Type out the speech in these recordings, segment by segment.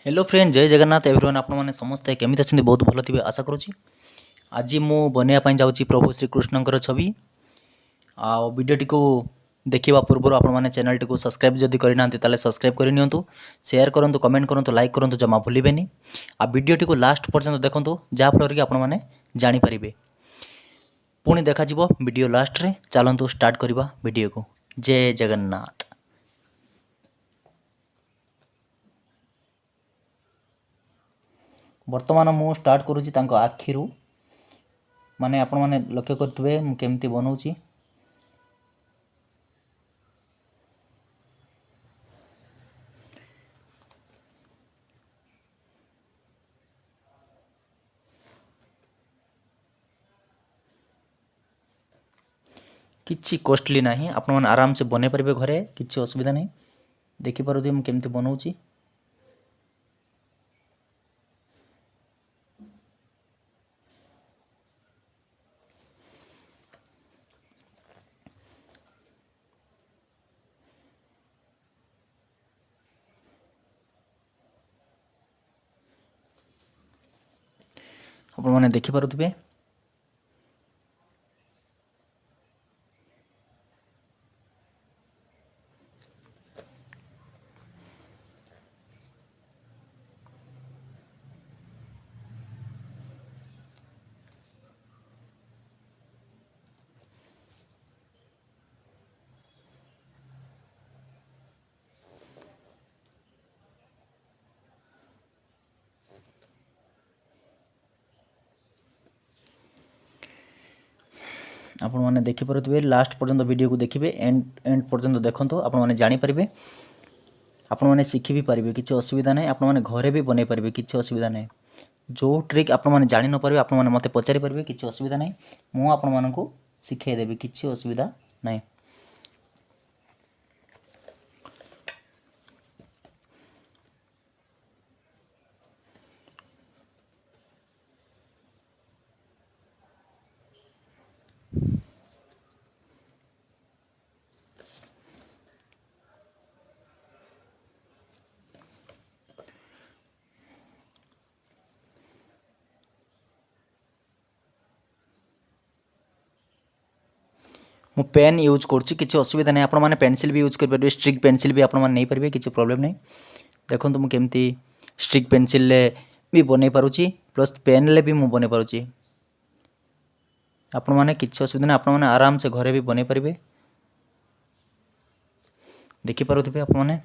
Hello friend, जय Jagannath everyone. आपण मैंने समस्ते केमिति अछंती? बहुत भल थे आशा करुँची। आज मु बनवाई जाऊँगी प्रभु श्रीकृष्णकर छवि। वीडियोटी को देखा पूर्व आपण मैंने चैनल टी सब्सक्राइब जदि करना सब्सक्राइब करनी, शेयर करूँ, कमेंट करूँ, लाइक करूँ, जमा भूलें। आ वीडियोटी को लास्ट पर्यंत देखूँ जहाँफल कि आपने जानीपारे। पुणी देखा वीडियो लास्ट रे। चलतु स्टार्ट करवा वीडियो को। जय जगन्नाथ। वर्तमान मु स्टार्ट करुँची आखिरु माने आपण माने लक्ष्य करथुबे मु केमती बनाउची। किछि कॉस्टली नाही, आपण माने आराम से बने परिबे घरे, किछि असुविधा नहीं। देखि पारुथि मु केमती बनाउची। आपण माने देखि पारुथबे। आपण माने देखि पारुथबे लास्ट पर्यंत वीडियो को देखिबे, एंड पर्यंत देखंतु। आपण माने जानि परिबे, आपण माने शिखि भी परिबे, किछि असुविधा नहीं। आपण माने घरे भी बने परिबे, किछि असुविधा नहीं। जो ट्रिक आपण माने जानि न परिबे आपण माने मते पचारि परिबे, किछि असुविधा नहीं। मु आपण मानकु शिखाई देबी, किछि असुविधा नहीं। मु पेन यूज करछि, किछि असुविधा नहीं। आपण माने पेंसिल भी यूज कर परिबे, स्ट्रिक पेंसिल भी आपण माने नै परिबे, किछि प्रॉब्लम नहीं। देखंतु मु केमती स्ट्रिक पेंसिल ले भी बनै पारुछि, प्लस पेन ले भी मु बनै पारुछि। आपण माने किछि असुविधा नहीं, आपण माने आराम से घरे भी बनै परिबे। देखि पारुथिबे आपण माने।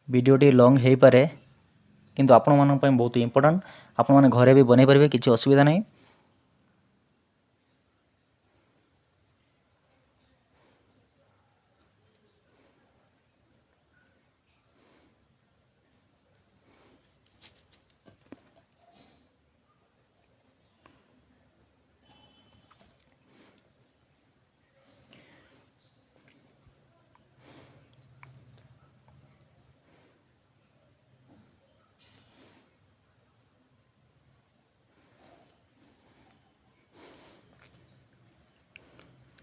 वीडियोटी लॉन्ग हो पारे, किंतु आपण मानन पय बहुत इंपोर्टेंट। आपण माने घरे भी बनै परिबे, किछि असुविधा नहीं।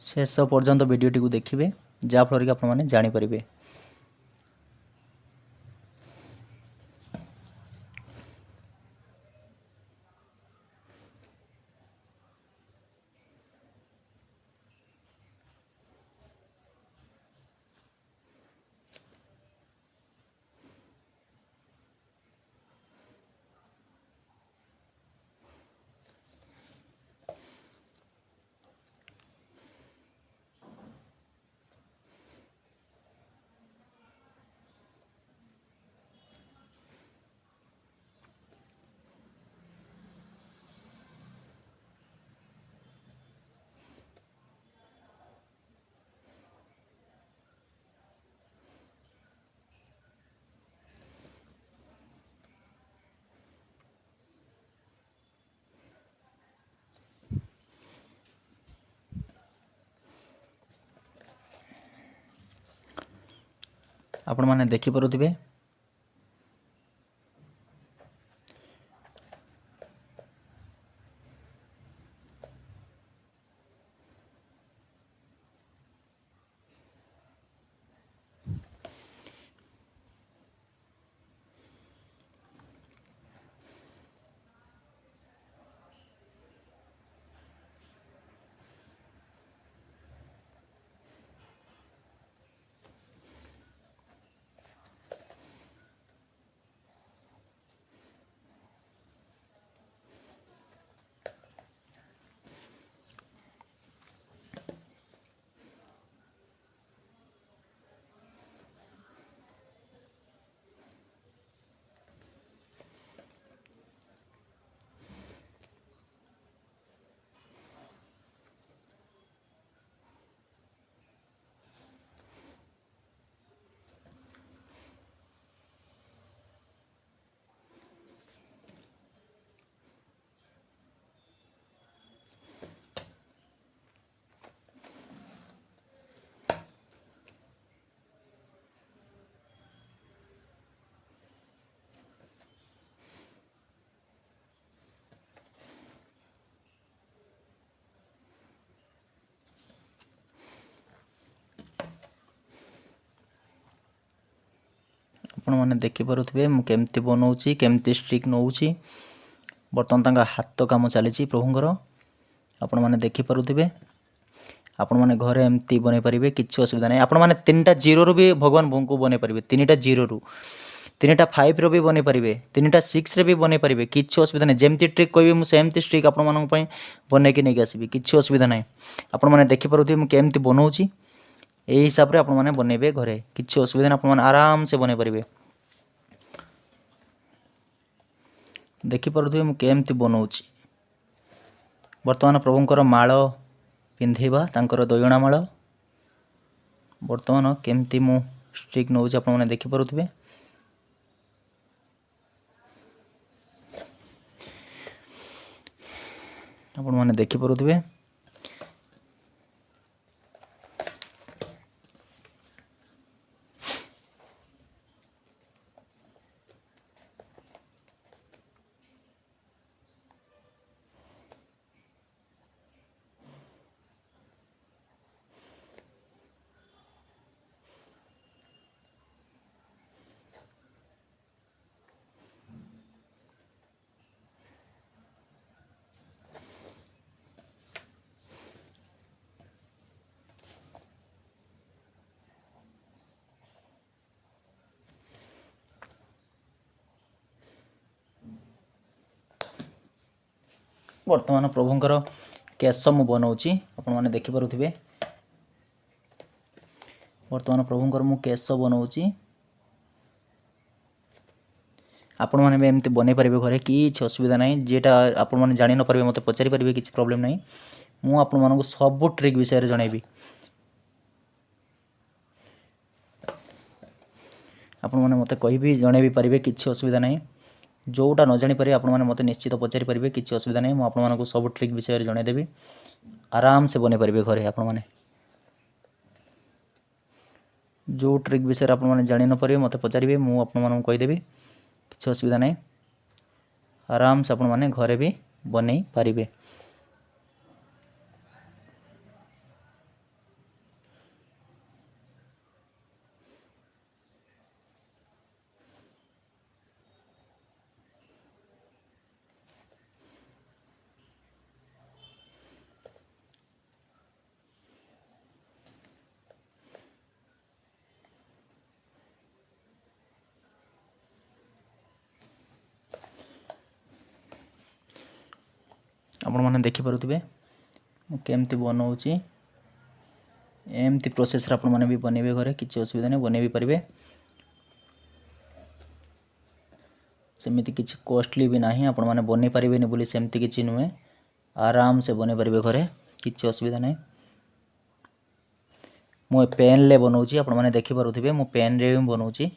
शेष पर्यंत वीडियोटी को देखिए, जहाँफल कि आपने जानीपारे। आपण माने देखि पारुथिबे। ଆପଣମାନେ ଦେଖିପାରୁଥିବେ ମୁଁ କେମିତି ବନାଉଛି, କେମିତି ଷ୍ଟିକ୍ ନେଉଛି। ବର୍ତ୍ତମାନ ତାଙ୍କ ହାତ କାମ ଚାଲିଛି ପ୍ରଭୁଙ୍କର, ଆପଣମାନେ ଦେଖିପାରୁଥିବେ। ଆପଣମାନେ ଘରେ ଏମିତି ବନେଇ ପାରିବେ, କିଛି ଅସୁବିଧା ନାହିଁ। ଆପଣମାନେ 3ଟା ଜିରୋରୁ ବି ଭଗବାନ ବୋଉଙ୍କୁ ବନେଇ ପାରିବେ, 3ଟା ଜିରୋରୁ, 3ଟା 5ର ବି ବନେଇ ପାରିବେ, 3ଟା 6ରେ ବି ବନେଇ ପାରିବେ, କିଛି ଅସୁବିଧା ନାହିଁ। ଯେମିତି ଟ୍ରିକ୍ କହିବେ ମୁଁ ସେମିତି ଷ୍ଟ୍ରିକ୍ ଆପଣମାନଙ୍କ ପାଇଁ ବନେଇକି ନେଇକି ଆସିବି, କିଛି ଅସୁବିଧା ନାହିଁ। ଆପଣମାନେ ଦେଖିପାରୁଥିବେ ମୁଁ କେମିତି ବନାଉଛି, ଏହି ହିସାବରେ ଆପଣମାନେ ବନେଇବେ ଘରେ, କିଛି ଅସୁବିଧା ନାହିଁ। ଆପଣମାନେ ଆରାମସେ ବନେଇ ପାରିବେ। ଦେଖିପାରୁଥିବେ ମୁଁ କେମିତି ବନାଉଛି। ବର୍ତ୍ତମାନ ପ୍ରଭୁଙ୍କର ମାଳ ପିନ୍ଧେଇବା, ତାଙ୍କର ଦୟଣା ମାଳ। ବର୍ତ୍ତମାନ କେମିତି ମୁଁ ଷ୍ଟିକ୍ ନେଉଛି ଆପଣମାନେ ଦେଖିପାରୁଥିବେ। ଆପଣମାନେ ଦେଖିପାରୁଥିବେ। ବର୍ତ୍ତମାନ ପ୍ରଭୁଙ୍କର କେଶ ମୁଁ ବନାଉଛି, ଆପଣମାନେ ଦେଖିପାରୁଥିବେ। ବର୍ତ୍ତମାନ ପ୍ରଭୁଙ୍କର ମୁଁ କେଶ ବନାଉଛି। ଆପଣମାନେ ବି ଏମିତି ବନେଇ ପାରିବେ ଘରେ, କିଛି ଅସୁବିଧା ନାହିଁ। ଯେଟା ଆପଣମାନେ ଜାଣି ନ ପାରିବେ ମୋତେ ପଚାରି ପାରିବେ, କିଛି ପ୍ରୋବ୍ଲେମ୍ ନାହିଁ। ମୁଁ ଆପଣମାନଙ୍କୁ ସବୁ ଟ୍ରିକ୍ ବିଷୟରେ ଜଣାଇବି। ଆପଣମାନେ ମୋତେ କହିବି, ଜଣାଇ ବି ପାରିବେ, କିଛି ଅସୁବିଧା ନାହିଁ। ଯେଉଁଟା ନ ଜାଣିପାରିବେ ଆପଣମାନେ ମୋତେ ନିଶ୍ଚିତ ପଚାରି ପାରିବେ, କିଛି ଅସୁବିଧା ନାହିଁ। ମୁଁ ଆପଣମାନଙ୍କୁ ସବୁ ଟ୍ରିକ୍ ବିଷୟରେ ଜଣାଇଦେବି। ଆରାମସେ ବନେଇ ପାରିବେ ଘରେ ଆପଣମାନେ। ଯେଉଁ ଟ୍ରିକ୍ ବିଷୟରେ ଆପଣମାନେ ଜାଣି ନ ପାରିବେ ମୋତେ ପଚାରିବେ, ମୁଁ ଆପଣମାନଙ୍କୁ କହିଦେବି, କିଛି ଅସୁବିଧା ନାହିଁ। ଆରାମସେ ଆପଣମାନେ ଘରେ ବି ବନେଇ ପାରିବେ। ଆପଣମାନେ ଦେଖିପାରୁଥିବେ ମୁଁ କେମିତି ବନାଉଛି। ଏମିତି ପ୍ରୋସେସ୍ରେ ଆପଣମାନେ ବି ବନେଇବେ ଘରେ, କିଛି ଅସୁବିଧା ନାହିଁ, ବନେଇ ବି ପାରିବେ। ସେମିତି କିଛି କଷ୍ଟଲି ବି ନାହିଁ, ଆପଣମାନେ ବନେଇ ପାରିବେନି ବୋଲି ସେମିତି କିଛି ନୁହେଁ। ଆରାମସେ ବନେଇ ପାରିବେ ଘରେ, କିଛି ଅସୁବିଧା ନାହିଁ। ମୁଁ ପେନ୍ରେ ବନାଉଛି, ଆପଣମାନେ ଦେଖିପାରୁଥିବେ ମୁଁ ପେନ୍ରେ ହିଁ ବନାଉଛି।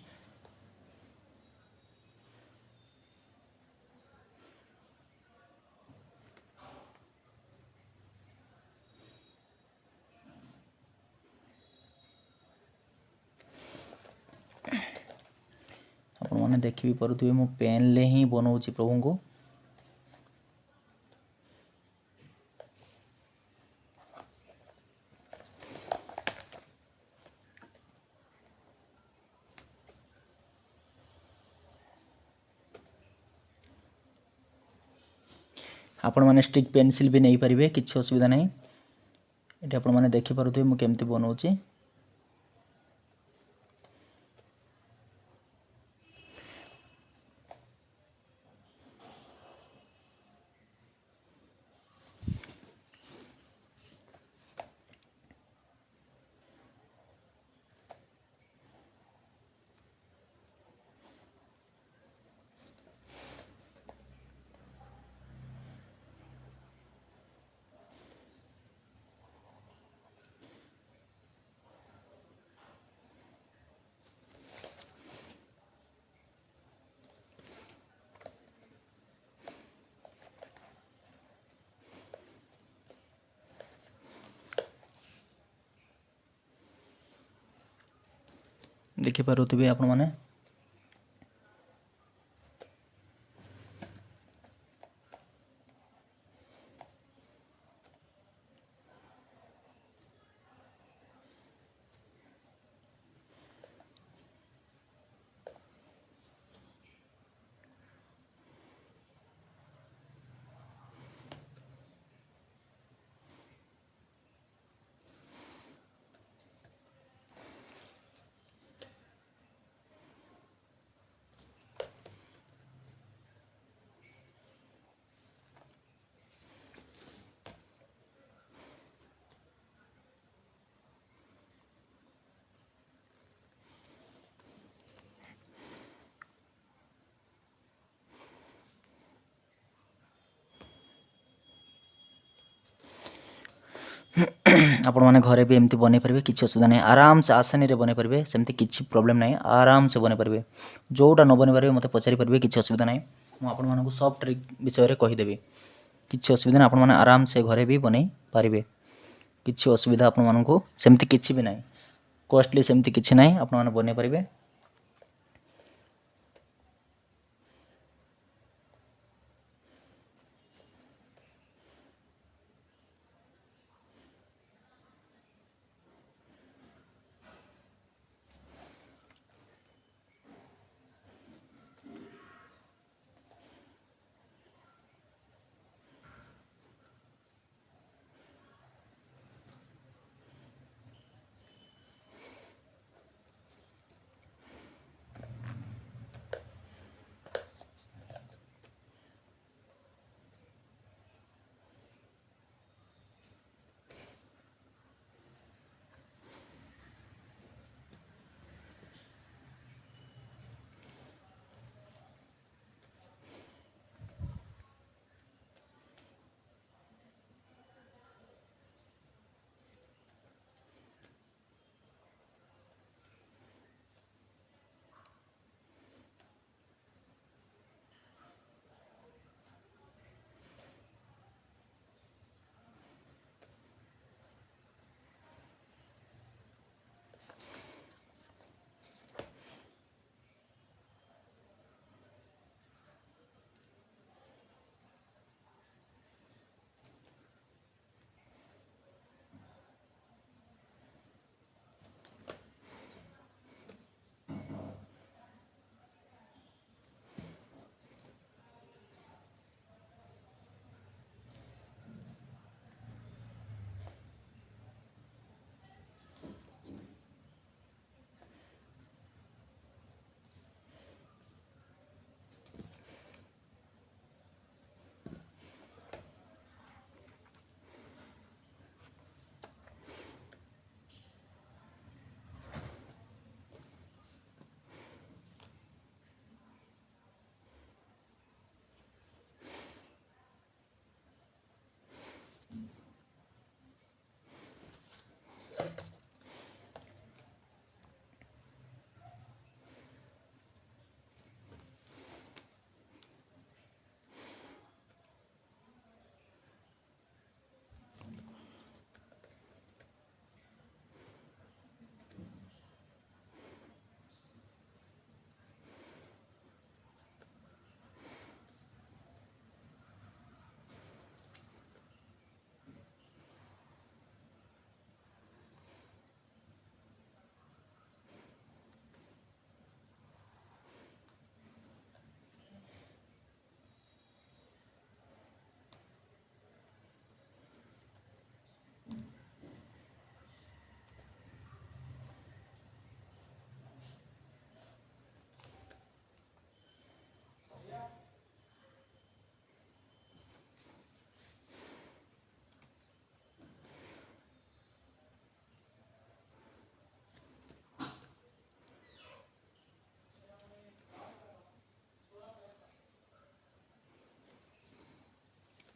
ଆପଣମାନେ ଦେଖି ବି ପାରୁଥିବେ ମୁଁ ପେନ୍ରେ ହିଁ ବନାଉଛି ପ୍ରଭୁଙ୍କୁ। ଆପଣମାନେ ଷ୍ଟିକ୍ ପେନସିଲ୍ ବି ନେଇପାରିବେ, କିଛି ଅସୁବିଧା ନାହିଁ। ଏଠି ଆପଣମାନେ ଦେଖିପାରୁଥିବେ ମୁଁ କେମିତି ବନାଉଛି। ଦେଖିପାରୁଥିବେ ଆପଣମାନେ। ଆପଣମାନେ ଘରେ ବି ଏମିତି ବନେଇ ପାରିବେ, କିଛି ଅସୁବିଧା ନାହିଁ। ଆରାମସେ ଆସାନୀରେ ବନେଇ ପାରିବେ, ସେମିତି କିଛି ପ୍ରୋବ୍ଲେମ୍ ନାହିଁ। ଆରାମସେ ବନେଇ ପାରିବେ। ଯେଉଁଟା ନ ବନେଇ ପାରିବେ ମୋତେ ପଚାରି ପାରିବେ, କିଛି ଅସୁବିଧା ନାହିଁ। ମୁଁ ଆପଣମାନଙ୍କୁ ସବ୍ ଟ୍ରିକ୍ ବିଷୟରେ କହିଦେବି। କିଛି ଅସୁବିଧା ନାହିଁ, ଆପଣମାନେ ଆରାମସେ ଘରେ ବି ବନେଇ ପାରିବେ। କିଛି ଅସୁବିଧା ଆପଣମାନଙ୍କୁ ସେମିତି କିଛି ବି ନାହିଁ। କଷ୍ଟଲି ସେମିତି କିଛି ନାହିଁ, ଆପଣମାନେ ବନେଇ ପାରିବେ।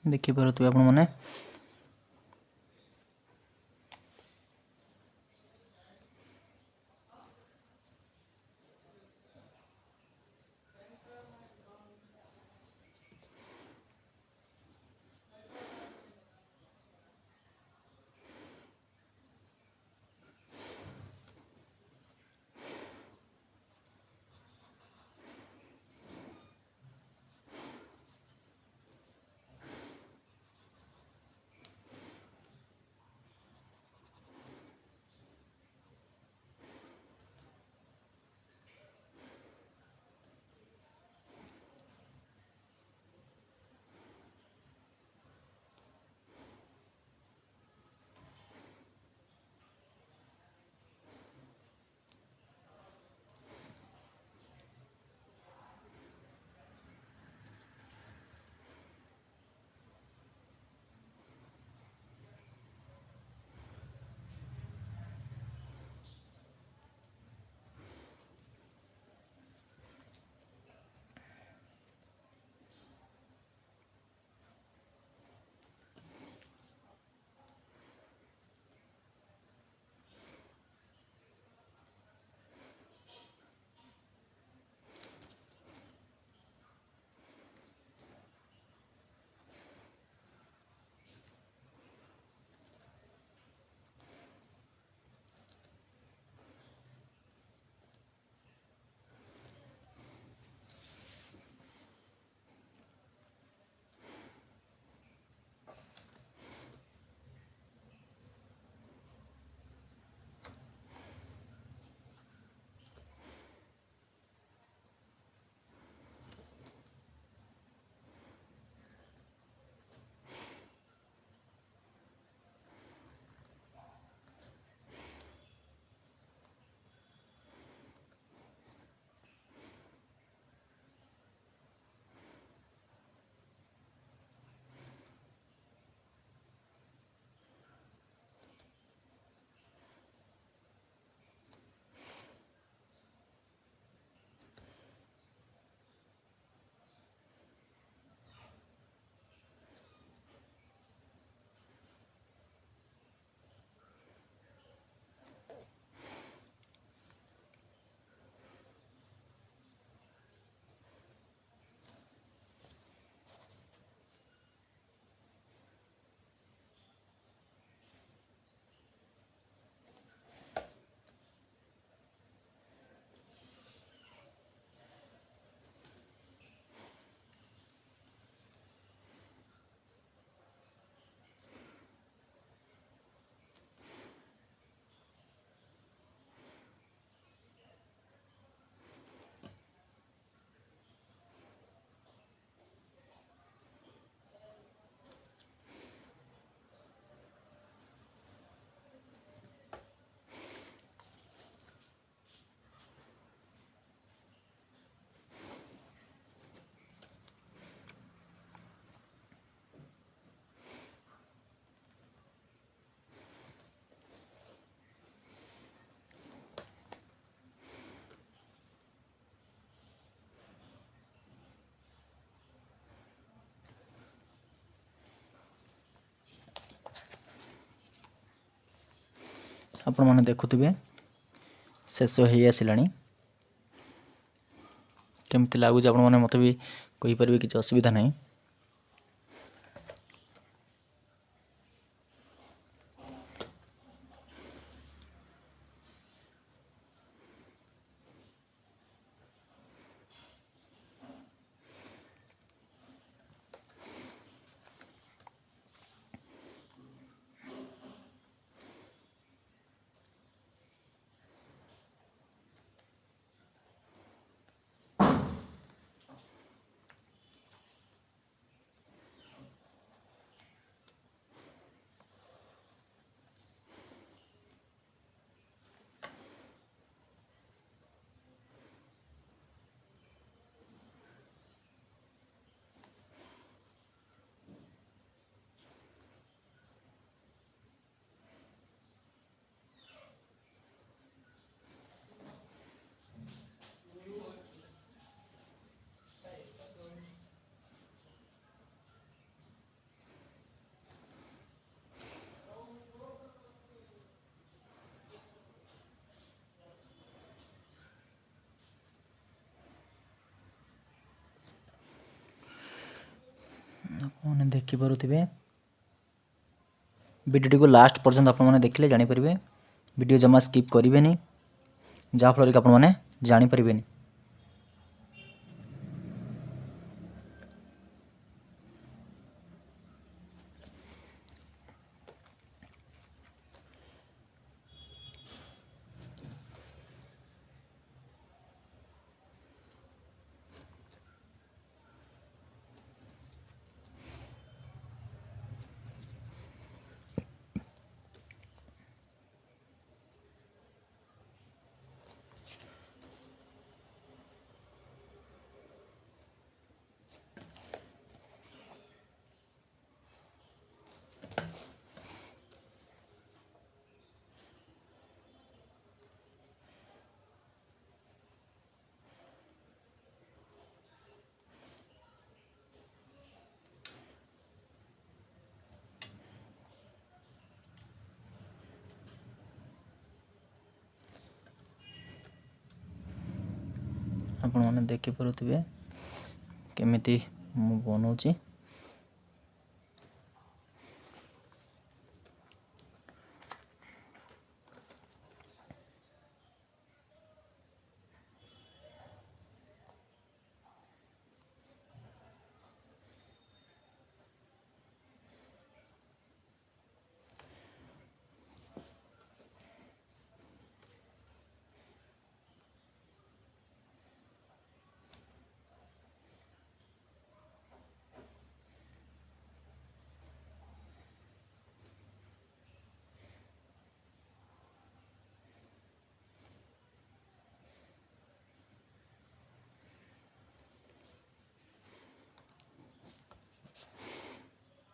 ଦେଖିପାରୁଥିବେ ଆପଣମାନେ। ଆପଣମାନେ ଦେଖୁଥିବେ ଶେଷ ହେଇ ଆସିଲାଣି। କେମିତି ଲାଗୁଛି ଆପଣମାନେ ମୋତେ ବି କହିପାରିବେ, କିଛି ଅସୁବିଧା ନାହିଁ। ଆପଣମାନେ ଦେଖିପାରୁଥିବେ, ଭିଡ଼ିଓଟିକୁ ଲାଷ୍ଟ ପର୍ଯ୍ୟନ୍ତ ଆପଣମାନେ ଦେଖିଲେ ଜାଣିପାରିବେ। ଭିଡ଼ିଓ ଜମା ସ୍କିପ୍ କରିବେନି, ଯାହାଫଳରେ କି ଆପଣମାନେ ଜାଣିପାରିବେନି। ଆପଣମାନେ ଦେଖିପାରୁଥିବେ କେମିତି ମୁଁ ବନଉଛି।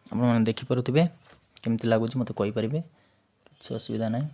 ଆପଣମାନେ ଦେଖିପାରୁଥିବେ କେମିତି ଲାଗୁଛି ମୋତେ କହିପାରିବେ, କିଛି ଅସୁବିଧା ନାହିଁ।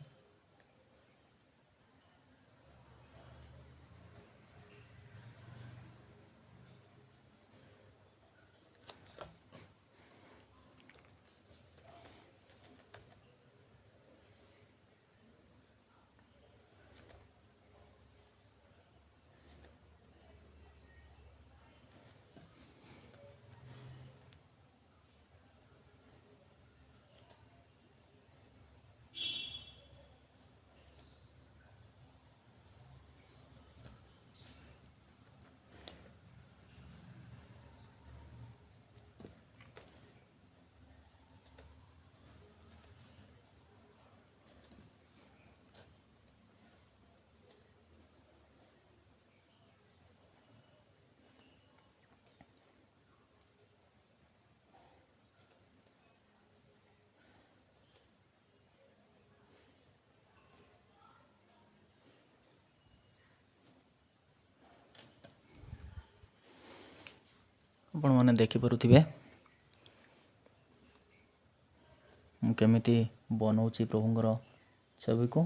ଆପଣମାନେ ଦେଖିପାରୁଥିବେ ମୁଁ କେମିତି ବନଉଛି ପ୍ରଭୁଙ୍କର ଛବିକୁ।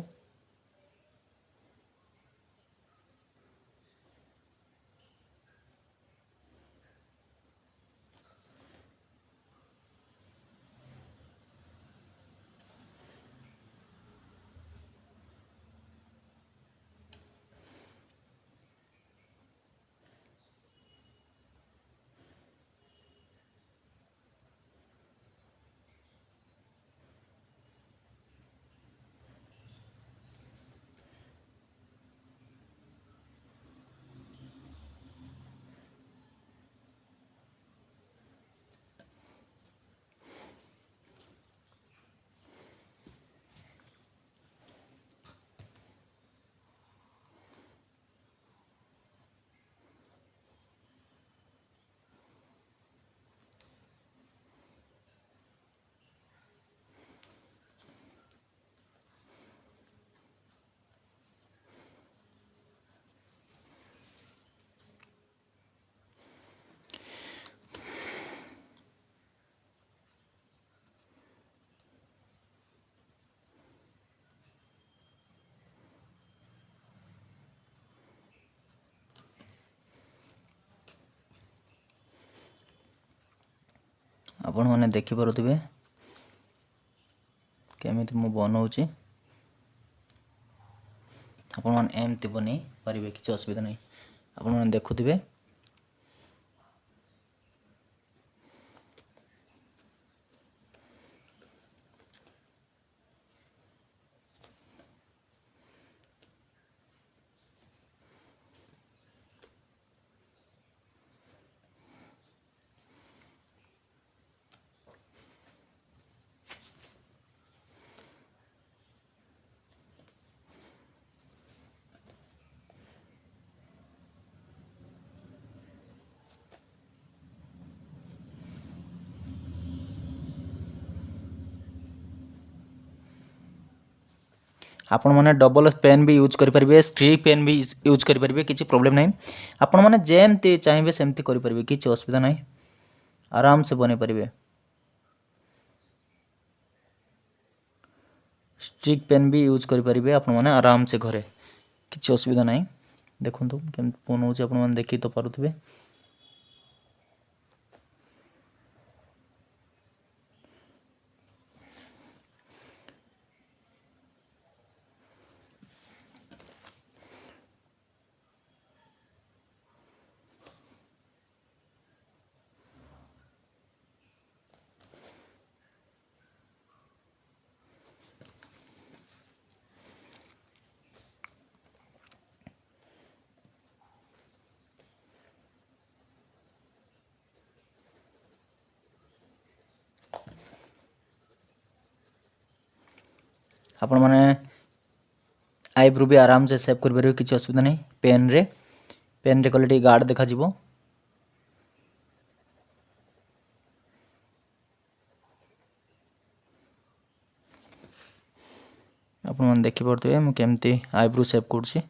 आपण मैंने देखिपे केमिति मु बनाऊँगी आपण मैंने एमती बन पारे किसी असुविधा नहीं आपण मैंने देखुवे। आपण मैंने डबल पेन भी यूज करेंगे, स्ट्रिक पेन भी यूज करेंगे, किसी प्रॉब्लम नहीं। आपण मैंने जमती चाहिए सेमती करेंगे, किसी असुविधा नहीं, आराम से बन पारे। स्ट्रिक पेन भी यूज करेंगे आपण मैंने आराम से घरे, किसी असुविधा नहीं। देखो केमती बनाऊँ आप देखी तो पारे। आपण मैंने आईब्रो भी आराम से सेव कर पारे, किसी असुविधा नहीं। पेन रे कले गार्ड देखा आपण मैंने देखिपे मुझे केमती आईब्रो सेव कर।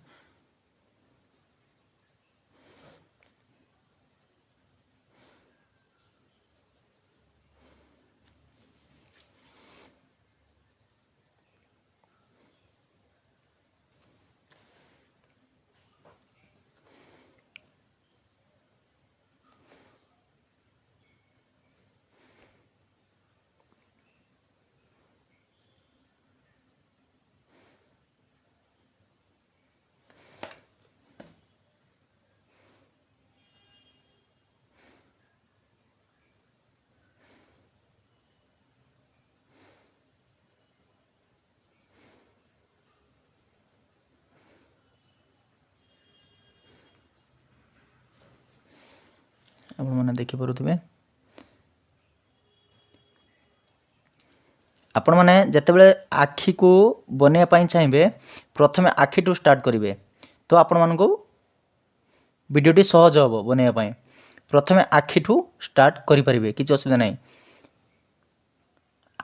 आपने देखिपे आपण मैंने जितेबाला आखि को बनवाई चाहिए प्रथम आखि टू स्टार्ट करेंगे तो आपण मानक वीडियोटी सहज हम बनवाई। प्रथम आखि टू स्टार्ट करेंगे, किसी असुविधा नहीं।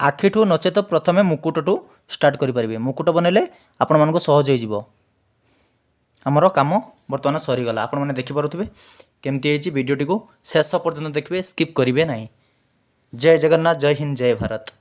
आखि टू नचे तो प्रथम मुकुट टू स्टार्ट करेंगे, मुकुट बनइले आपण मानक सहज हो आमर काम बर्तमान सरीगला। आपण मैंने देखिपे केमती है वीडियोटी को शेष पर्यंत देखिए, स्किप करेंगे नहीं। जय जगन्नाथ, जय हिंद, जय भारत।